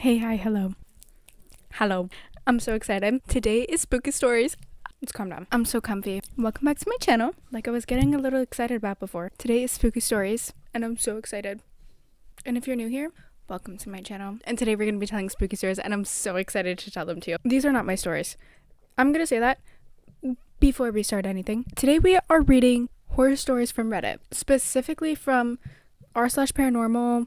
Hey, hi, hello. Hello. I'm so excited. Today is spooky stories. Let's calm down. I'm so comfy. Welcome back to my channel. Like I was getting a little excited about before. Today is spooky stories, and I'm so excited. And if you're new here, welcome to my channel. And today we're going to be telling spooky stories, and I'm so excited to tell them to you. These are not my stories. I'm going to say that before we start anything. Today we are reading horror stories from Reddit, specifically from r/paranormal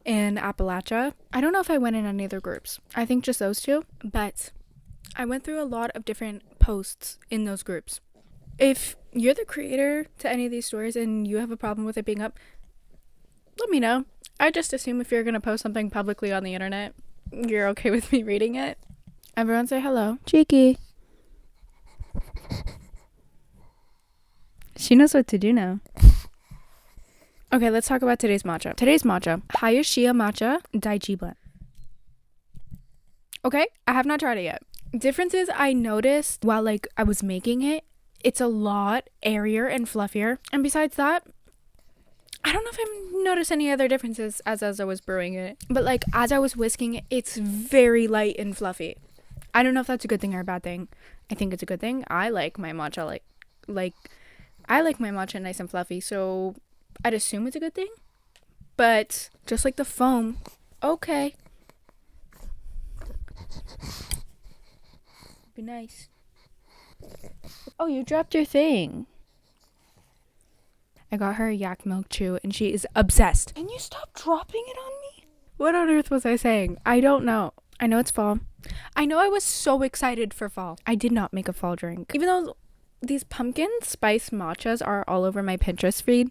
and Appalachia. I don't know if I went in any other groups. I think just those two, but I went through a lot of different posts in those groups. If you're the creator to any of these stories and you have a problem with it being up, let me know. I just assume if you're going to post something publicly on the internet, you're okay with me reading it. Everyone say hello. Cheeky. She knows what to do now. Okay, let's talk about today's matcha. Today's matcha, Hayashia matcha Daichi blend. Okay, I have not tried it yet. Differences I noticed while I was making it, it's a lot airier and fluffier. And besides that, I don't know if I've noticed any other differences as I was brewing it. But as I was whisking it, it's very light and fluffy. I don't know if that's a good thing or a bad thing. I think it's a good thing. I like my matcha I like my matcha nice and fluffy, so I'd assume it's a good thing. But just like the foam, okay. Be nice. Oh, you dropped your thing. I got her a yak milk chew and she is obsessed. Can you stop dropping it on me? What on earth was I saying? I don't know. I know it's fall. I know I was so excited for fall. I did not make a fall drink. Even though these pumpkin spice matchas are all over my Pinterest feed,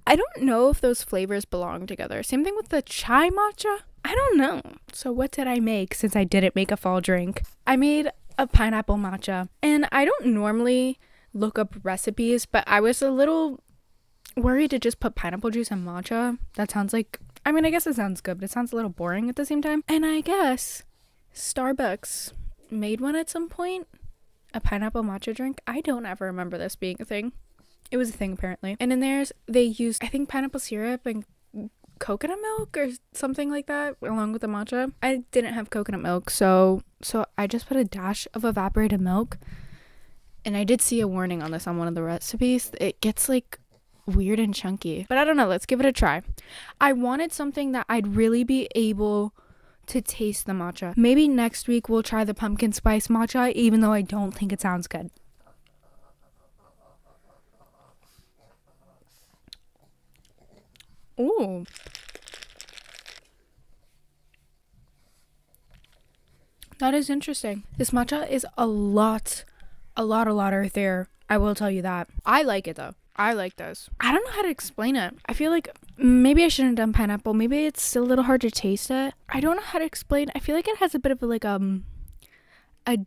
I don't know if those flavors belong together. Same thing with the chai matcha. I don't know. So what did I make since I didn't make a fall drink? I made a pineapple matcha. And I don't normally look up recipes, but I was a little worried to just put pineapple juice in matcha. That sounds I guess it sounds good, but it sounds a little boring at the same time. And I guess Starbucks made one at some point. A pineapple matcha drink. I don't ever remember this being a thing. It was a thing apparently. And in theirs, they used, I think, pineapple syrup and coconut milk or something like that along with the matcha. I didn't have coconut milk, so I just put a dash of evaporated milk. And I did see a warning on this on one of the recipes. It gets weird and chunky. But I don't know. Let's give it a try. I wanted something that I'd really be able to taste the matcha. Maybe next week we'll try the pumpkin spice matcha, even though I don't think it sounds good. Ooh. That is interesting. This matcha is a lot earthier. I will tell you that. I like it though. I like this. I don't know how to explain it. I feel like maybe I shouldn't have done pineapple. Maybe it's still a little hard to taste it. I don't know how to explain. I feel like it has a bit of a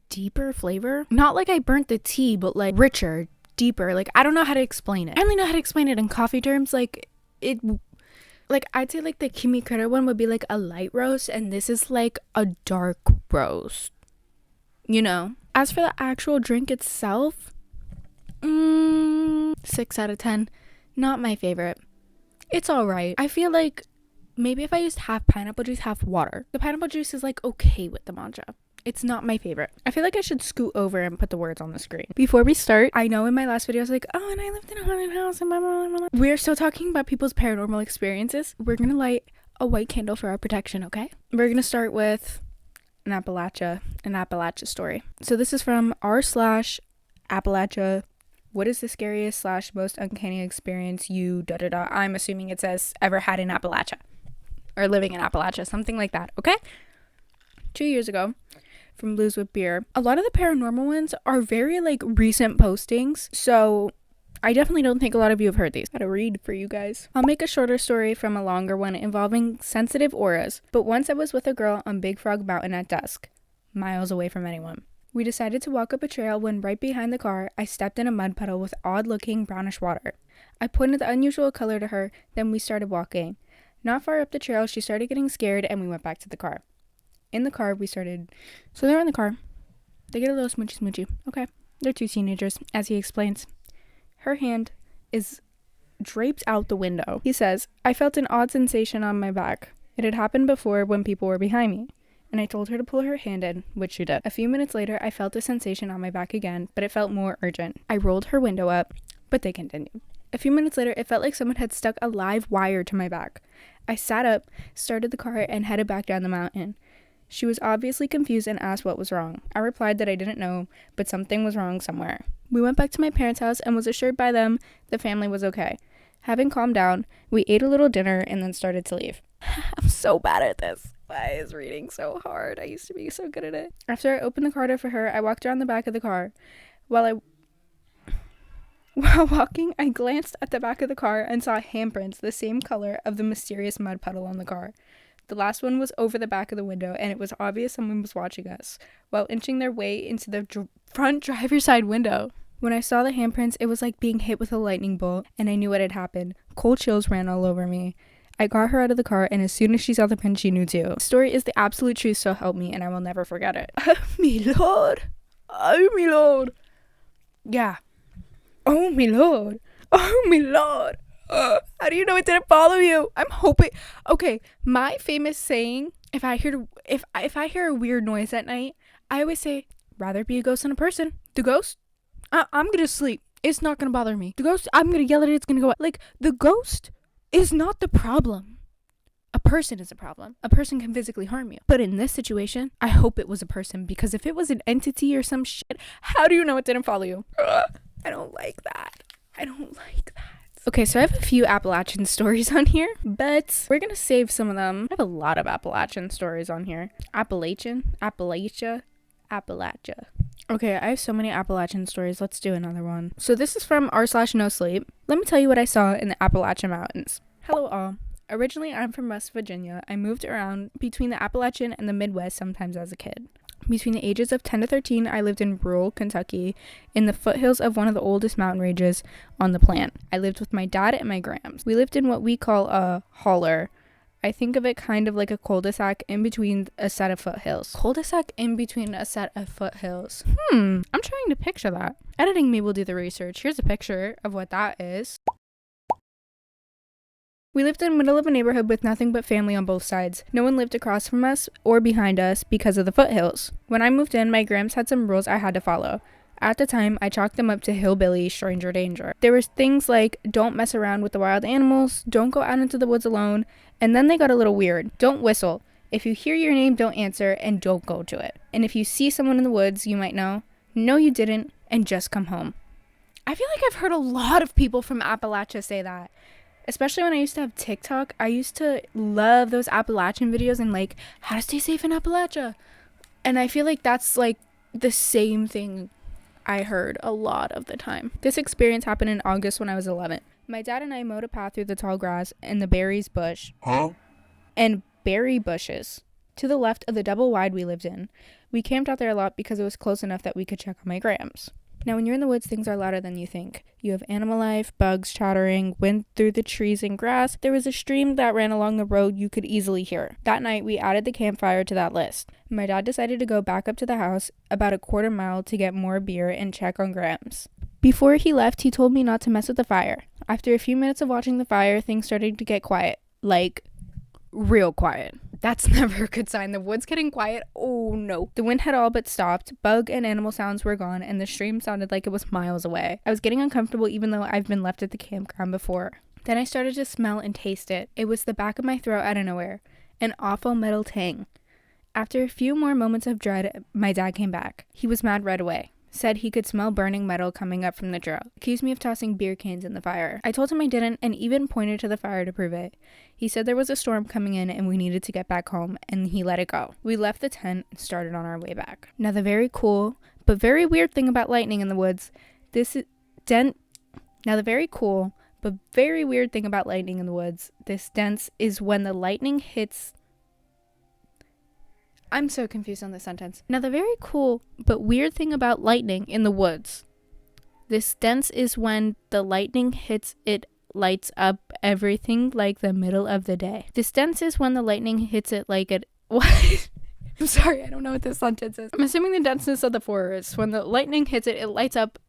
deeper flavor. Not like I burnt the tea, but richer, deeper. I don't know how to explain it. I only know how to explain it in coffee terms. I'd say the Kimi Critter one would be a light roast, and this is a dark roast. You know? As for the actual drink itself, 6 out of 10. Not my favorite. It's alright. I feel maybe if I used half pineapple juice, half water. The pineapple juice is okay with the matcha. It's not my favorite. I feel like I should scoot over and put the words on the screen. Before we start, I know in my last video I was oh, and I lived in a haunted house and blah, blah, blah, blah. We're still talking about people's paranormal experiences. We're gonna light a white candle for our protection, okay? We're gonna start with an Appalachia story. So this is from r/Appalachia. What is the scariest / most uncanny experience you I'm assuming it says ever had in Appalachia or living in Appalachia, something like that, okay? 2 years ago, from Blues with Beer, a lot of the paranormal ones are very recent postings, so I definitely don't think a lot of you have heard these. I gotta read for you guys. I'll make a shorter story from a longer one involving sensitive auras, but once I was with a girl on Big Frog Mountain at dusk, miles away from anyone. We decided to walk up a trail when right behind the car, I stepped in a mud puddle with odd-looking brownish water. I pointed the unusual color to her, then we started walking. Not far up the trail, she started getting scared and we went back to the car. In the car, so they're in the car. They get a little smoochy. Okay. They're 2 teenagers, as he explains. Her hand is draped out the window. He says, I felt an odd sensation on my back. It had happened before when people were behind me, and I told her to pull her hand in, which she did. A few minutes later, I felt a sensation on my back again, but it felt more urgent. I rolled her window up, but they continued. A few minutes later, it felt like someone had stuck a live wire to my back. I sat up, started the car, and headed back down the mountain. She was obviously confused and asked what was wrong. I replied that I didn't know, but something was wrong somewhere. We went back to my parents' house and was assured by them the family was okay. Having calmed down, we ate a little dinner and then started to leave. I'm so bad at this. Why is reading so hard? I used to be so good at it. After I opened the car door for her, I walked around the back of the car. While walking, I glanced at the back of the car and saw handprints the same color of the mysterious mud puddle on the car. The last one was over the back of the window, and it was obvious someone was watching us while inching their way into the front driver's side window. When I saw the handprints, it was like being hit with a lightning bolt, and I knew what had happened. Cold chills ran all over me. I got her out of the car, and as soon as she saw the print, she knew too. The story is the absolute truth, so help me, and I will never forget it. Oh, me lord. Oh, me lord. Yeah. Oh, me lord. Oh, me lord. How do you know it didn't follow you? I'm hoping. Okay, my famous saying, if I hear a weird noise at night, I always say, rather be a ghost than a person. The ghost? I'm gonna sleep. It's not gonna bother me. The ghost, I'm gonna yell at it. It's gonna go. Like, the ghost is not the problem. A person is a problem. A person can physically harm you. But in this situation, I hope it was a person, because if it was an entity or some shit, how do you know it didn't follow you? I don't like that. I don't like that. Okay, so I have a few Appalachian stories on here, but we're gonna save some of them. I have a lot of Appalachian stories on here. Appalachia. Okay, I have so many Appalachian stories. Let's do another one. So this is from r/no sleep. Let me tell you what I saw in the Appalachian Mountains. Hello all. Originally, I'm from West Virginia. I moved around between the Appalachian and the Midwest sometimes as a kid. Between the ages of 10 to 13, I lived in rural Kentucky in the foothills of one of the oldest mountain ranges on the planet. I lived with my dad and my grams. We lived in what we call a holler. I think of it kind of like a cul-de-sac in between a set of foothills. Cul-de-sac in between a set of foothills. I'm trying to picture that. Editing me will do the research. Here's a picture of what that is. We lived in the middle of a neighborhood with nothing but family on both sides. No one lived across from us or behind us because of the foothills. When I moved in, my grams had some rules I had to follow. At the time, I chalked them up to hillbilly stranger danger. There was things like, don't mess around with the wild animals, don't go out into the woods alone, and then they got a little weird. Don't whistle. If you hear your name, don't answer, and don't go to it. And if you see someone in the woods you might know, no you didn't, and just come home. I feel like I've heard a lot of people from Appalachia say that. Especially when I used to have TikTok, I used to love those Appalachian videos and like, how to stay safe in Appalachia. And I feel like that's like the same thing I heard a lot of the time. This experience happened in August when I was 11. My dad and I mowed a path through the tall grass and the berry bushes to the left of the double wide we lived in. We camped out there a lot because it was close enough that we could check on my grams. Now, when you're in the woods, things are louder than you think. You have animal life, bugs chattering, wind through the trees and grass. There was a stream that ran along the road you could easily hear. That night, we added the campfire to that list. My dad decided to go back up to the house about a quarter mile to get more beer and check on grams. Before he left, he told me not to mess with the fire. After a few minutes of watching the fire, things started to get quiet. Like, real quiet. That's never a good sign. The woods getting quiet. Oh no. The wind had all but stopped. Bug and animal sounds were gone, and the stream sounded like it was miles away. I was getting uncomfortable even though I've been left at the campground before. Then I started to smell and taste it. It was the back of my throat out of nowhere. An awful metal tang. After a few more moments of dread, my dad came back. He was mad right away. Said he could smell burning metal coming up from the trail. Accused me of tossing beer cans in the fire. I told him I didn't and even pointed to the fire to prove it. He said there was a storm coming in and we needed to get back home, and he let it go. We left the tent and started on our way back. Now the very cool but very weird thing about lightning in the woods, this dense is when the lightning hits. I'm so confused on this sentence. Now, the very cool but weird thing about lightning in the woods. This dense is when the lightning hits, it lights up everything like the middle of the day. This dense is when the lightning hits it like it... What? I'm sorry, I don't know what this sentence is. I'm assuming the denseness of the forest. When the lightning hits it, it lights up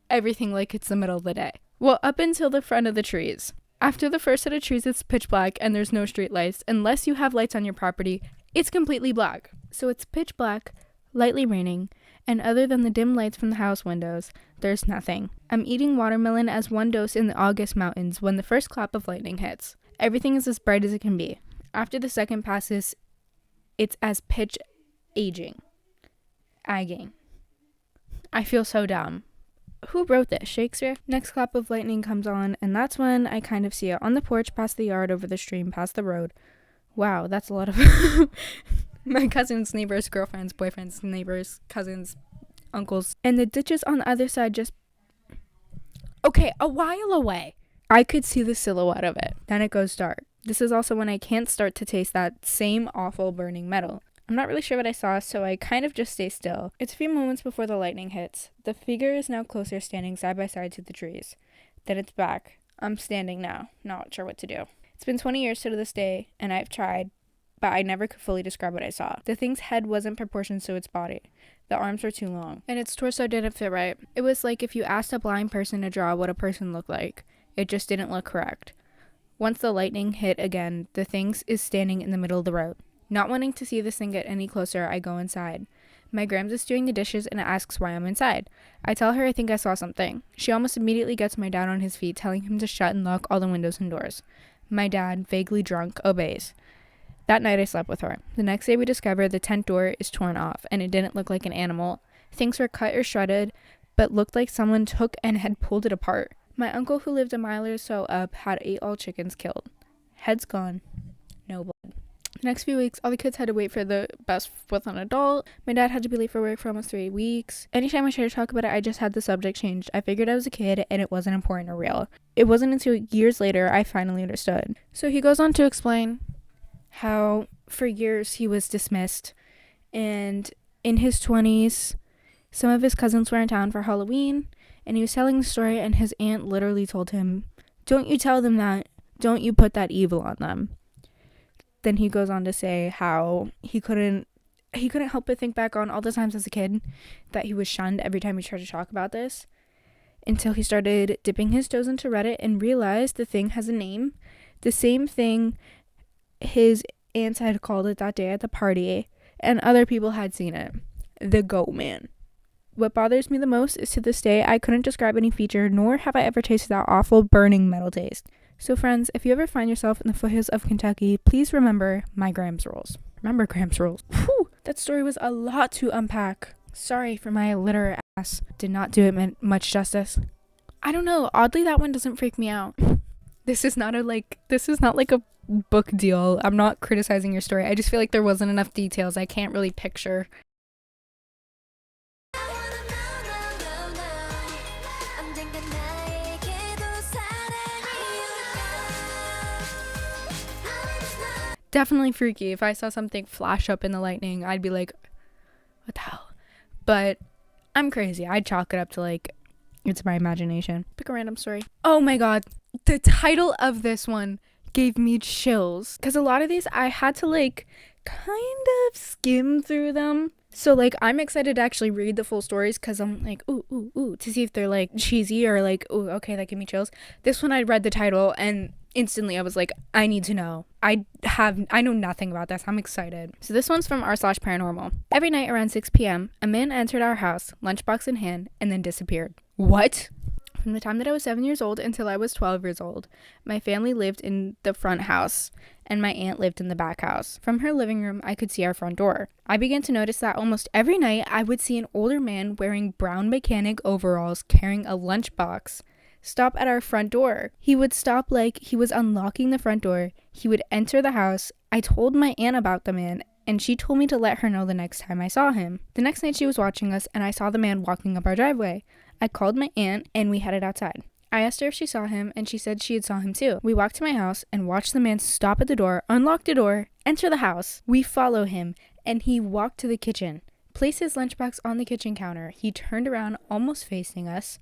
everything like it's the middle of the day. Well, up until the front of the trees. After the first set of trees, it's pitch black and there's no street lights. Unless you have lights on your property, it's completely black. So it's pitch black, lightly raining, and other than the dim lights from the house windows, there's nothing. I'm eating watermelon as one dose in the August mountains when the first clap of lightning hits. Everything is as bright as it can be. After the second passes, it's as pitch agging. I feel so dumb. Who wrote this? Shakespeare? Next clap of lightning comes on, and that's when I kind of see it on the porch, past the yard, over the stream, past the road. Wow, that's a lot of my cousins, neighbors, girlfriends, boyfriends, neighbors, cousins, uncles, and the ditches on the other side just... Okay, a while away. I could see the silhouette of it. Then it goes dark. This is also when I can't start to taste that same awful burning metal. I'm not really sure what I saw, so I kind of just stay still. It's a few moments before the lightning hits. The figure is now closer, standing side by side to the trees. Then it's back. I'm standing now, not sure what to do. It's been 20 years to this day, and I've tried, but I never could fully describe what I saw. The thing's head wasn't proportioned to its body. The arms were too long, and its torso didn't fit right. It was like if you asked a blind person to draw what a person looked like. It just didn't look correct. Once the lightning hit again, the thing is standing in the middle of the road. Not wanting to see this thing get any closer, I go inside. My grams is doing the dishes and asks why I'm inside. I tell her I think I saw something. She almost immediately gets my dad on his feet, telling him to shut and lock all the windows and doors. My dad, vaguely drunk, obeys. That night I slept with her. The next day we discover the tent door is torn off, and it didn't look like an animal. Things were cut or shredded, but looked like someone took and had pulled it apart. My uncle, who lived a mile or so up, had 8 all chickens killed. Heads gone. No blood. The next few weeks, all the kids had to wait for the bus with an adult. My dad had to be late for work for almost 3 weeks. Anytime I tried to talk about it, I just had the subject changed. I figured I was a kid and it wasn't important or real. It wasn't until years later I finally understood. So he goes on to explain how for years he was dismissed, and in his 20s, some of his cousins were in town for Halloween, and he was telling the story, and his aunt literally told him, "Don't you tell them that. Don't you put that evil on them." Then he goes on to say how he couldn't help but think back on all the times as a kid that he was shunned every time he tried to talk about this, until he started dipping his toes into Reddit and realized the thing has a name. The same thing his aunts had called it that day at the party, and other people had seen it. The Goat Man. What bothers me the most is to this day I couldn't describe any feature, nor have I ever tasted that awful burning metal taste. So friends, if you ever find yourself in the foothills of Kentucky, please remember my Grams rules. Remember Grams rules. Whew, that story was a lot to unpack. Sorry for my illiterate ass. Did not do it much justice. I don't know, oddly that one doesn't freak me out. This is not like a book deal. I'm not criticizing your story. I just feel like there wasn't enough details. I can't really picture. Definitely freaky. If I saw something flash up in the lightning, I'd be like, what the hell? But I'm crazy. I'd chalk it up to like, it's my imagination. Pick a random story. Oh my god. The title of this one gave me chills. Because a lot of these, I had to like kind of skim through them. So like, I'm excited to actually read the full stories because I'm like, ooh, to see if they're like cheesy or like, ooh, okay, that gave me chills. This one, I read the title and instantly I was like, I need to know. I know nothing about this. I'm excited. So this one's from r/paranormal. Every night around 6 p.m., a man entered our house, lunchbox in hand, and then disappeared. What? From the time that I was 7 years old until I was 12 years old, my family lived in the front house, and my aunt lived in the back house. From her living room, I could see our front door. I began to notice that almost every night, I would see an older man wearing brown mechanic overalls carrying a lunchbox stop at our front door. He would stop like he was unlocking the front door. He would enter the house. I told my aunt about the man, and she told me to let her know the next time I saw him. The next night she was watching us, and I saw the man walking up our driveway. I called my aunt, and we headed outside. I asked her if she saw him, and she said she had saw him too. We walked to my house and watched the man stop at the door, unlock the door, enter the house. We follow him, and he walked to the kitchen, placed his lunchbox on the kitchen counter. He turned around, almost facing us,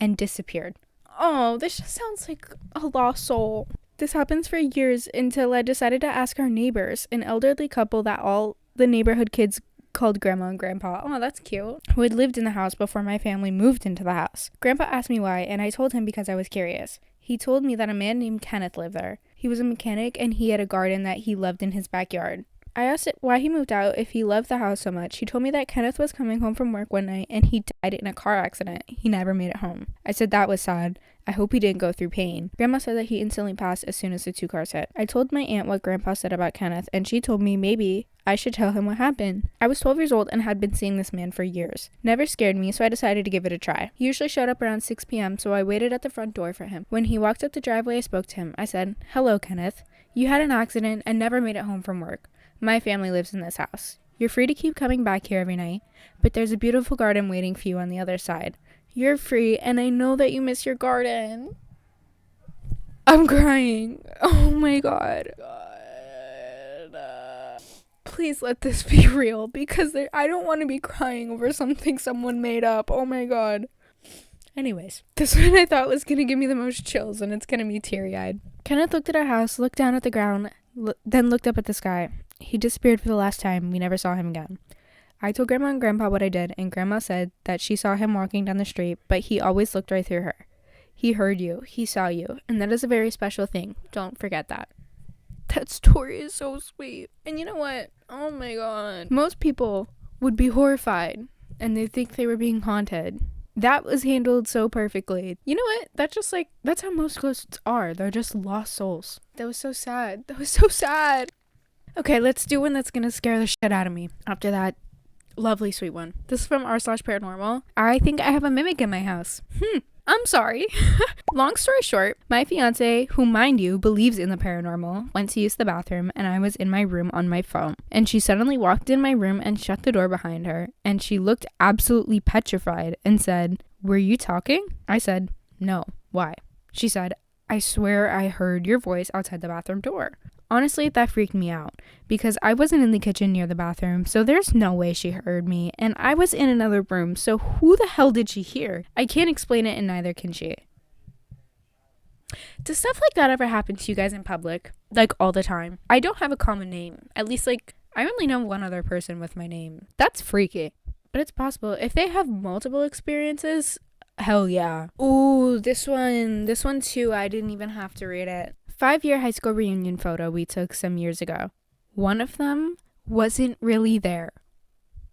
and disappeared. Oh, this just sounds like a lost soul. This happens for years until I decided to ask our neighbors, an elderly couple that all the neighborhood kids called Grandma and Grandpa, oh, that's cute, who had lived in the house before my family moved into the house. Grandpa asked me why, and I told him because I was curious. He told me that a man named Kenneth lived there. He was a mechanic, and he had a garden that he loved in his backyard. I asked why he moved out if he loved the house so much. He told me that Kenneth was coming home from work one night and he died in a car accident. He never made it home. I said that was sad. I hope he didn't go through pain. Grandma said that he instantly passed as soon as the two cars hit. I told my aunt what Grandpa said about Kenneth, and she told me maybe I should tell him what happened. I was 12 years old and had been seeing this man for years. Never scared me, so I decided to give it a try. He usually showed up around 6 p.m., so I waited at the front door for him. When he walked up the driveway, I spoke to him. I said, "Hello, Kenneth. You had an accident and never made it home from work. My family lives in this house. You're free to keep coming back here every night, but there's a beautiful garden waiting for you on the other side. You're free, and I know that you miss your garden." I'm crying. Oh my God. Please let this be real, because I don't want to be crying over something someone made up. Oh my God. Anyways, this one I thought was going to give me the most chills, and it's going to be teary-eyed. Kenneth looked at our house, looked down at the ground, then looked up at the sky. He disappeared for the last time. We never saw him again. I told Grandma and Grandpa what I did, and Grandma said that she saw him walking down the street, but he always looked right through her. He heard you. He saw you. And that is a very special thing. Don't forget that. That story is so sweet. And you know what? Oh my God. Most people would be horrified, and they think they were being haunted. That was handled so perfectly. You know what? That's how most ghosts are. They're just lost souls. That was so sad. That was so sad. Okay, let's do one that's gonna scare the shit out of me after that lovely sweet one. This is from r/paranormal. I think I have a mimic in my house. I'm sorry. Long story short, my fiance, who mind you believes in the paranormal, went to use the bathroom and I was in my room on my phone. And she suddenly walked in my room and shut the door behind her. And she looked absolutely petrified and said, "Were you talking?" I said, "No. Why?" She said, "I swear I heard your voice outside the bathroom door." Honestly, that freaked me out because I wasn't in the kitchen near the bathroom, so there's no way she heard me, and I was in another room, so who the hell did she hear? I can't explain it, and neither can she. Does stuff like that ever happen to you guys in public? Like, all the time? I don't have a common name. At least, I only know one other person with my name. That's freaky. But it's possible. If they have multiple experiences, hell yeah. Ooh, this one too, I didn't even have to read it. 5-year high school reunion photo we took some years ago. One of them wasn't really there.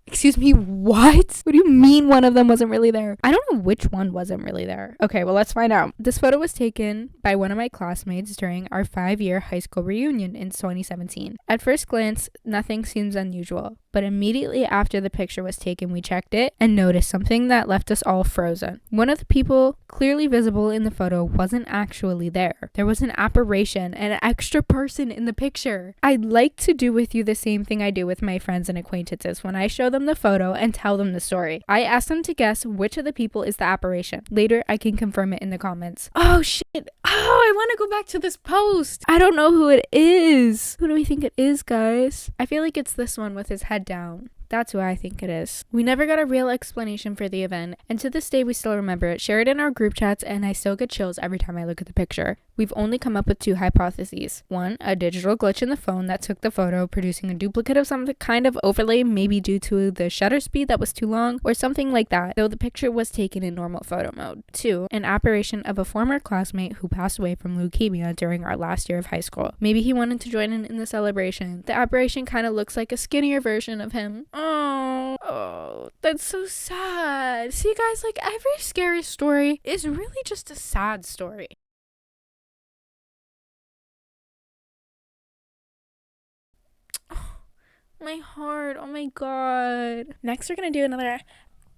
Excuse me, what? What do you mean one of them wasn't really there? I don't know which one wasn't really there. Okay, well, let's find out. This photo was taken by one of my classmates during our 5-year high school reunion in 2017. At first glance, nothing seems unusual, but immediately after the picture was taken, we checked it and noticed something that left us all frozen. One of the people clearly visible in the photo wasn't actually there. There was an apparition, an extra person in the picture. I'd like to do with you the same thing I do with my friends and acquaintances when I show them the photo and tell them the story. I ask them to guess which of the people is the apparition. Later, I can confirm it in the comments. Oh shit. Oh, I want to go back to this post. I don't know who it is. Who do we think it is, guys? I feel like it's this one with his head down. That's who I think it is. We never got a real explanation for the event, and to this day we still remember it, share it in our group chats, and I still get chills every time I look at the picture. We've only come up with 2 hypotheses. One, a digital glitch in the phone that took the photo, producing a duplicate of some kind of overlay, maybe due to the shutter speed that was too long, or something like that, though the picture was taken in normal photo mode. 2, an apparition of a former classmate who passed away from leukemia during our last year of high school. Maybe he wanted to join in the celebration. The apparition kind of looks like a skinnier version of him. Oh, that's so sad. See, guys, every scary story is really just a sad story. My heart, oh my god. Next, we're gonna do another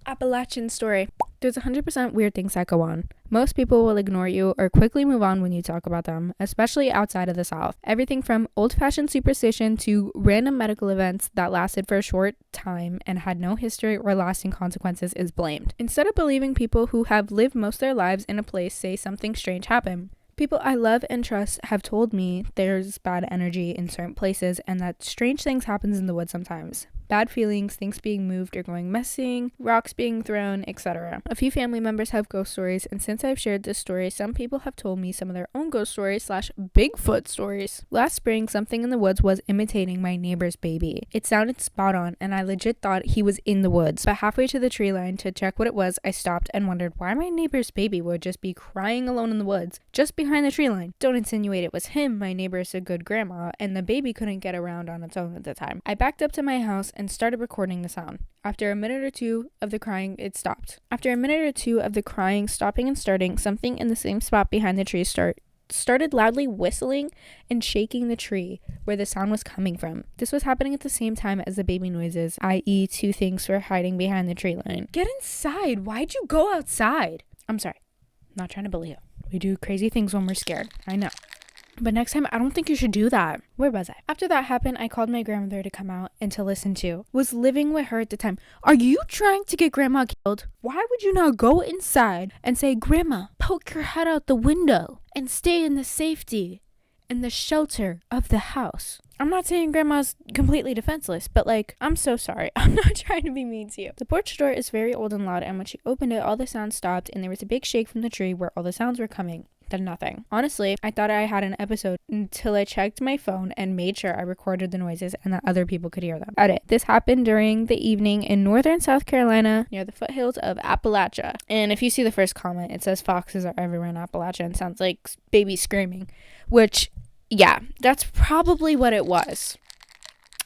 Appalachian story. There's 100% weird things that go on. Most people will ignore you or quickly move on when you talk about them, especially outside of the South. Everything from old-fashioned superstition to random medical events that lasted for a short time and had no history or lasting consequences is blamed. Instead of believing people who have lived most of their lives in a place say something strange happened. People I love and trust have told me there's bad energy in certain places and that strange things happen in the woods sometimes. bad feelings, things being moved or going missing, rocks being thrown, etc. A few family members have ghost stories, and since I've shared this story, some people have told me some of their own ghost stories / Bigfoot stories. Last spring, something in the woods was imitating my neighbor's baby. It sounded spot on, and I legit thought he was in the woods, but halfway to the tree line to check what it was, I stopped and wondered why my neighbor's baby would just be crying alone in the woods, just behind the tree line. Don't insinuate it was him, my neighbor's a good grandma, and the baby couldn't get around on its own at the time. I backed up to my house and started recording the sound. After a minute or two of the crying, it stopped. After a minute or two of the crying, stopping and starting, something in the same spot behind the tree started loudly whistling and shaking the tree where the sound was coming from. This was happening at the same time as the baby noises, i.e. two things were hiding behind the tree line. Get inside! Why'd you go outside? I'm sorry. Not trying to bully you. We do crazy things when we're scared. I know. But next time, I don't think you should do that. Where was I? After that happened, I called my grandmother to come out and to listen to. Was living with her at the time. Are you trying to get grandma killed? Why would you not go inside and say, Grandma, poke your head out the window and stay in the safety and the shelter of the house? I'm not saying grandma's completely defenseless, but I'm so sorry. I'm not trying to be mean to you. The porch door is very old and loud, and when she opened it, all the sound stopped, and there was a big shake from the tree where all the sounds were coming. Then nothing. Honestly, I thought I had an episode until I checked my phone and made sure I recorded the noises and that other people could hear them. Edit. This happened during the evening in northern South Carolina near the foothills of Appalachia. And if you see the first comment, it says foxes are everywhere in Appalachia and sounds like babies screaming, which, yeah, that's probably what it was.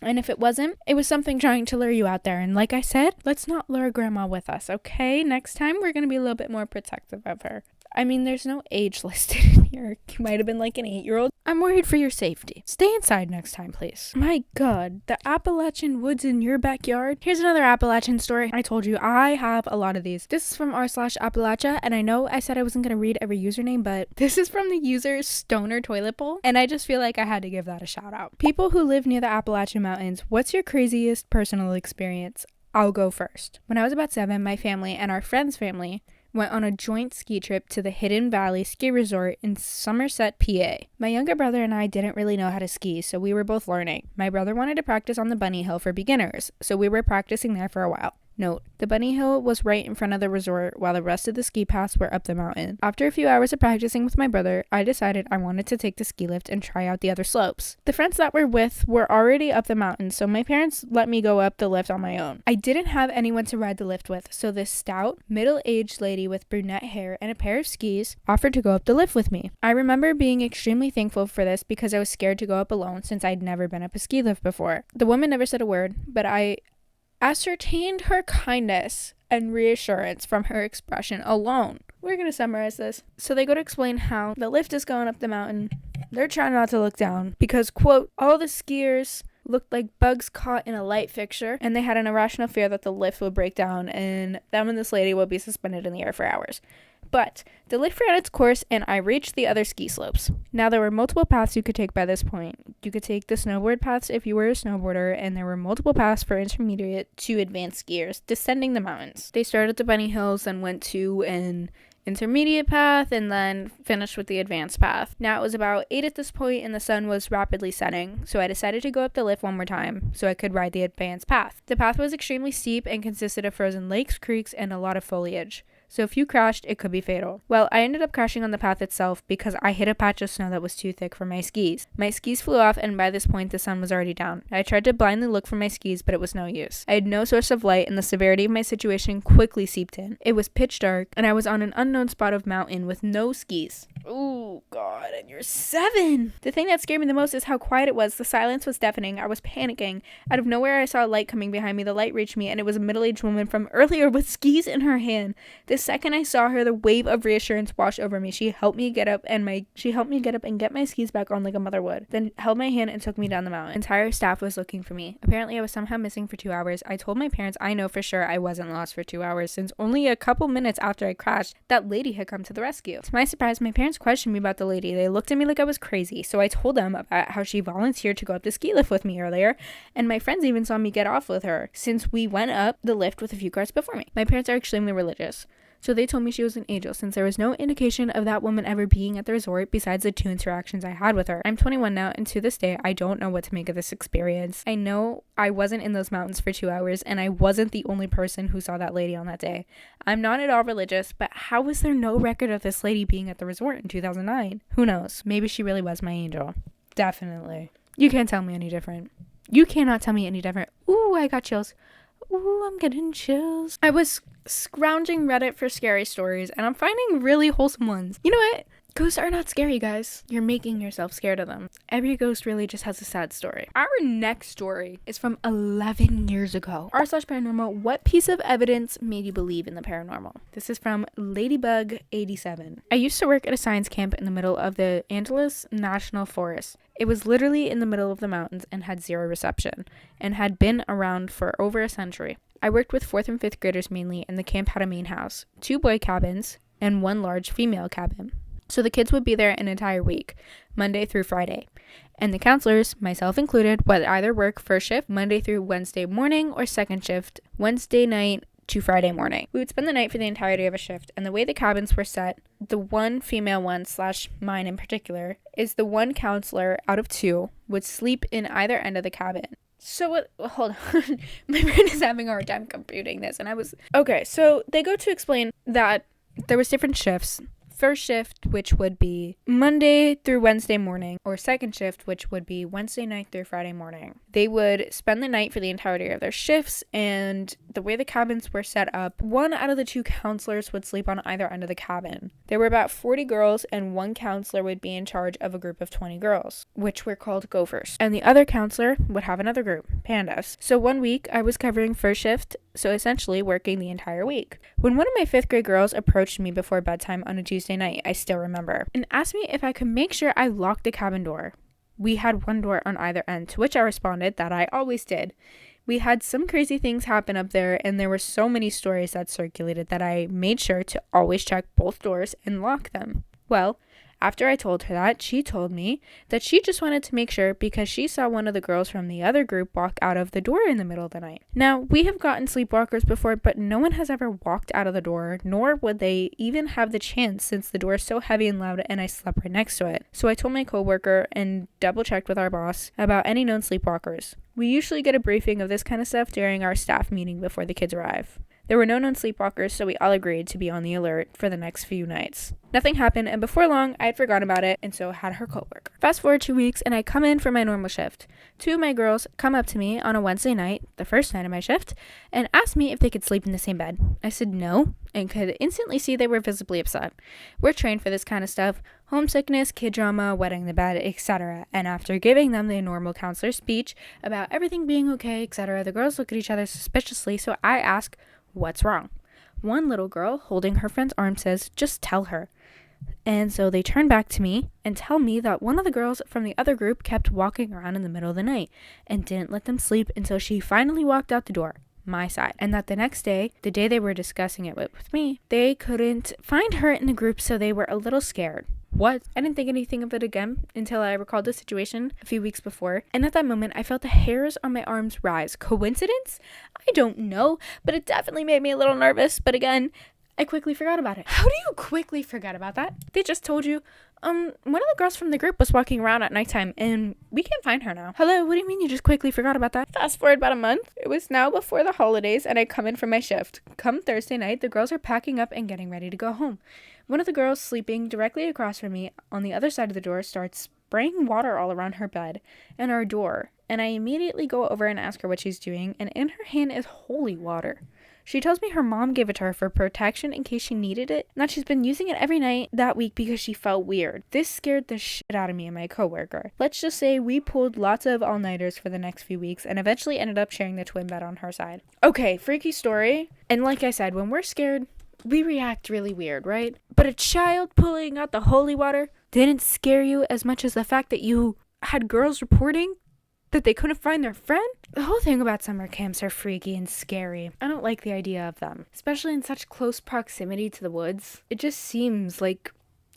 And if it wasn't, it was something trying to lure you out there. And like I said, let's not lure grandma with us, okay? Next time, we're going to be a little bit more protective of her. I mean, there's no age listed in here. You might have been like an 8-year-old. I'm worried for your safety. Stay inside next time, please. My God, the Appalachian woods in your backyard. Here's another Appalachian story. I told you, I have a lot of these. This is from r/Appalachia, and I know I said I wasn't going to read every username, but this is from the user Stoner Toilet Bowl, and I just feel like I had to give that a shout out. People who live near the Appalachian Mountains, what's your craziest personal experience? I'll go first. When I was about 7, my family and our friend's family went on a joint ski trip to the Hidden Valley Ski Resort in Somerset, PA. My younger brother and I didn't really know how to ski, so we were both learning. My brother wanted to practice on the bunny hill for beginners, so we were practicing there for a while. Note, the bunny hill was right in front of the resort while the rest of the ski paths were up the mountain. After a few hours of practicing with my brother, I decided I wanted to take the ski lift and try out the other slopes. The friends that we're with were already up the mountain, so my parents let me go up the lift on my own. I didn't have anyone to ride the lift with, so this stout, middle-aged lady with brunette hair and a pair of skis offered to go up the lift with me. I remember being extremely thankful for this because I was scared to go up alone since I'd never been up a ski lift before. The woman never said a word, but I ascertained her kindness and reassurance from her expression alone. We're going to summarize this. So they go to explain how the lift is going up the mountain. They're trying not to look down because, quote, all the skiers looked like bugs caught in a light fixture, and they had an irrational fear that the lift would break down and them and this lady would be suspended in the air for hours. But the lift ran its course, and I reached the other ski slopes. Now, there were multiple paths you could take by this point. You could take the snowboard paths if you were a snowboarder, and there were multiple paths for intermediate to advanced skiers descending the mountains. They started at the bunny hills and went to an intermediate path and then finished with the advanced path. Now, it was about 8 at this point, and the sun was rapidly setting, so I decided to go up the lift one more time so I could ride the advanced path. The path was extremely steep and consisted of frozen lakes, creeks, and a lot of foliage. So if you crashed, it could be fatal. Well, I ended up crashing on the path itself because I hit a patch of snow that was too thick for my skis. My skis flew off, and by this point, the sun was already down. I tried to blindly look for my skis, but it was no use. I had no source of light, and the severity of my situation quickly seeped in. It was pitch dark, and I was on an unknown spot of mountain with no skis. Oh, God, and you're 7! The thing that scared me the most is how quiet it was. The silence was deafening. I was panicking. Out of nowhere, I saw a light coming behind me. The light reached me, and it was a middle-aged woman from earlier with skis in her hand. The second I saw her, the wave of reassurance washed over me. She helped me get up and get my skis back on like a mother would, then held my hand and took me down the mountain. Entire staff was looking for me. Apparently, I was somehow missing for 2 hours. I told my parents I know for sure I wasn't lost for 2 hours, since only a couple minutes after I crashed, that lady had come to the rescue. To my surprise, my parents questioned me about the lady. They looked at me like I was crazy, so I told them about how she volunteered to go up the ski lift with me earlier, and my friends even saw me get off with her, since we went up the lift with a few cars before me. My parents are extremely religious, So they told me she was an angel since there was no indication of that woman ever being at the resort besides the 2 interactions I had with her. I'm 21 now, and to this day, I don't know what to make of this experience. I know I wasn't in those mountains for 2 hours, and I wasn't the only person who saw that lady on that day. I'm not at all religious, but how was there no record of this lady being at the resort in 2009? Who knows? Maybe she really was my angel. Definitely. You can't tell me any different. You cannot tell me any different. Ooh, I got chills. Ooh, I'm getting chills. I was scrounging Reddit for scary stories, and I'm finding really wholesome ones. You know what? Ghosts are not scary, guys. You're making yourself scared of them. Every ghost really just has a sad story. Our next story is from 11 years ago. r/paranormal, what piece of evidence made you believe in the paranormal? This is from Ladybug87. I used to work at a science camp in the middle of the Angeles National Forest. It was literally in the middle of the mountains and had 0 reception, and had been around for over a century. I worked with 4th and 5th graders mainly, and the camp had a main house, 2 boy cabins, and 1 large female cabin. So the kids would be there an entire week, Monday through Friday. And the counselors, myself included, would either work first shift Monday through Wednesday morning or second shift Wednesday night to Friday morning. We would spend the night for the entirety of a shift, and the way the cabins were set, the one female one / mine in particular, is the one counselor out of 2 would sleep in either end of the cabin. So hold on, my brain is having a hard time computing this, okay, so they go to explain that there was different shifts. First shift, which would be Monday through Wednesday morning, or second shift, which would be Wednesday night through Friday morning. They would spend the night for the entirety of their shifts, and the way the cabins were set up, 1 out of the 2 counselors would sleep on either end of the cabin. There were about 40 girls, and 1 counselor would be in charge of a group of 20 girls, which were called gophers. And the other counselor would have another group, pandas. So one week, I was covering first shift, so essentially working the entire week. When one of my 5th grade girls approached me before bedtime on a Tuesday night, I still remember, and asked me if I could make sure I locked the cabin door. We had 1 door on either end, to which I responded that I always did. We had some crazy things happen up there, and there were so many stories that circulated that I made sure to always check both doors and lock them. Well, after I told her that, she told me that she just wanted to make sure because she saw one of the girls from the other group walk out of the door in the middle of the night. Now, we have gotten sleepwalkers before, but no one has ever walked out of the door, nor would they even have the chance since the door is so heavy and loud and I slept right next to it. So I told my coworker and double-checked with our boss about any known sleepwalkers. We usually get a briefing of this kind of stuff during our staff meeting before the kids arrive. There were no known sleepwalkers, so we all agreed to be on the alert for the next few nights. Nothing happened, and before long, I had forgotten about it, and so had her coworker. Fast forward 2 weeks, and I come in for my normal shift. 2 of my girls come up to me on a Wednesday night, the first night of my shift, and asked me if they could sleep in the same bed. I said no, and could instantly see they were visibly upset. We're trained for this kind of stuff: homesickness, kid drama, wetting the bed, etc. And after giving them the normal counselor speech about everything being okay, etc., the girls look at each other suspiciously, so I ask, "What's wrong?" One little girl, holding her friend's arm, says, "Just tell her." And so they turn back to me and tell me that one of the girls from the other group kept walking around in the middle of the night and didn't let them sleep until she finally walked out the door, my side. And that the next day, the day they were discussing it with me, they couldn't find her in the group, so they were a little scared. What? I didn't think anything of it again until I recalled the situation a few weeks before, and at that moment I felt the hairs on my arms rise. Coincidence? I don't know, but it definitely made me a little nervous. But again, I quickly forgot about it. How do you quickly forget about that? They just told you, one of the girls from the group was walking around at nighttime, and we can't find her now. Hello, what do you mean you just quickly forgot about that? Fast forward about a month. It was now before the holidays, and I come in for my shift. Come Thursday night, the girls are packing up and getting ready to go home. One of the girls sleeping directly across from me on the other side of the door starts spraying water all around her bed and our door, and I immediately go over and ask her what she's doing, and in her hand is holy water. She tells me her mom gave it to her for protection in case she needed it, and that she's been using it every night that week because she felt weird. This scared the shit out of me and my coworker. Let's just say we pulled lots of all-nighters for the next few weeks and eventually ended up sharing the twin bed on her side. Okay, freaky story. And like I said, when we're scared, we react really weird, right? But a child pulling out the holy water didn't scare you as much as the fact that you had girls reporting that they couldn't find their friend? The whole thing about summer camps are freaky and scary. I don't like the idea of them, especially in such close proximity to the woods. It just seems like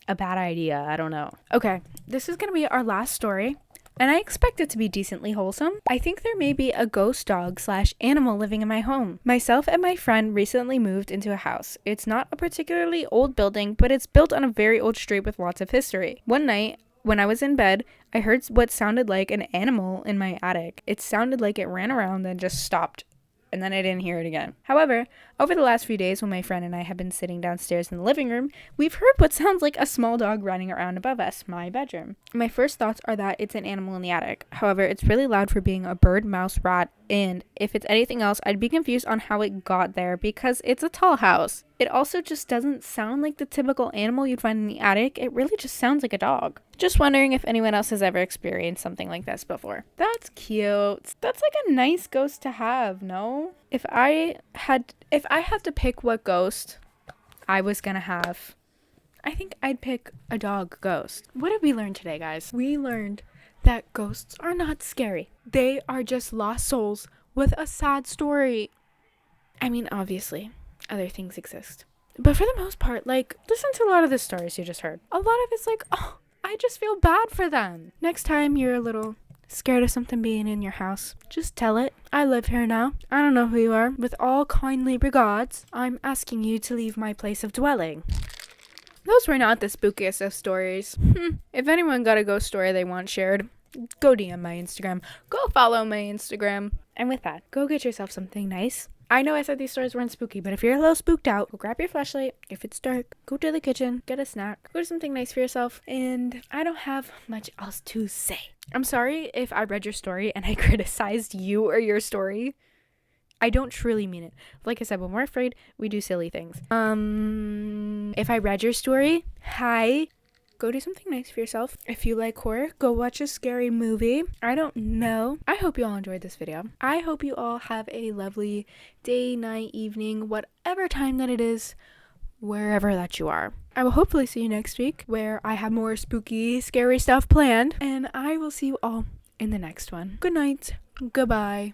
a bad idea. I don't know. Okay, this is gonna be our last story. and I expect it to be decently wholesome. I think there may be a ghost dog / animal living in my home. Myself and my friend recently moved into a house. It's not a particularly old building, but it's built on a very old street with lots of history. One night, when I was in bed, I heard what sounded like an animal in my attic. It sounded like it ran around and just stopped, and then I didn't hear it again. However, over the last few days when my friend and I have been sitting downstairs in the living room, we've heard what sounds like a small dog running around above us, my bedroom. My first thoughts are that it's an animal in the attic. However, it's really loud for being a bird, mouse, rat, and if it's anything else, I'd be confused on how it got there because it's a tall house. It also just doesn't sound like the typical animal you'd find in the attic. It really just sounds like a dog. Just wondering if anyone else has ever experienced something like this before. That's cute. That's like a nice ghost to have, no? If I had to pick what ghost I was gonna have, I think I'd pick a dog ghost. What did we learn today, guys? We learned that ghosts are not scary. They are just lost souls with a sad story. I mean, obviously, other things exist. But for the most part, like, listen to a lot of the stories you just heard. A lot of it's like, oh, I just feel bad for them. Next time you're a little scared of something being in your house, just tell it. I live here now. I don't know who you are. With all kindly regards, I'm asking you to leave my place of dwelling. Those were not the spookiest of stories. If anyone got a ghost story they want shared, go DM my Instagram. Go follow my Instagram. And with that, go get yourself something nice. I know I said these stories weren't spooky, but if you're a little spooked out, go grab your flashlight. If it's dark, go to the kitchen, get a snack, go do something nice for yourself. And I don't have much else to say. I'm sorry if I read your story and I criticized you or your story. I don't truly mean it. Like I said, when we're afraid, we do silly things. If I read your story, hi. Go do something nice for yourself. If you like horror, go watch a scary movie. I don't know. I hope you all enjoyed this video. I hope you all have a lovely day, night, evening, whatever time that it is, wherever that you are. I will hopefully see you next week where I have more spooky, scary stuff planned. And I will see you all in the next one. Good night. Goodbye.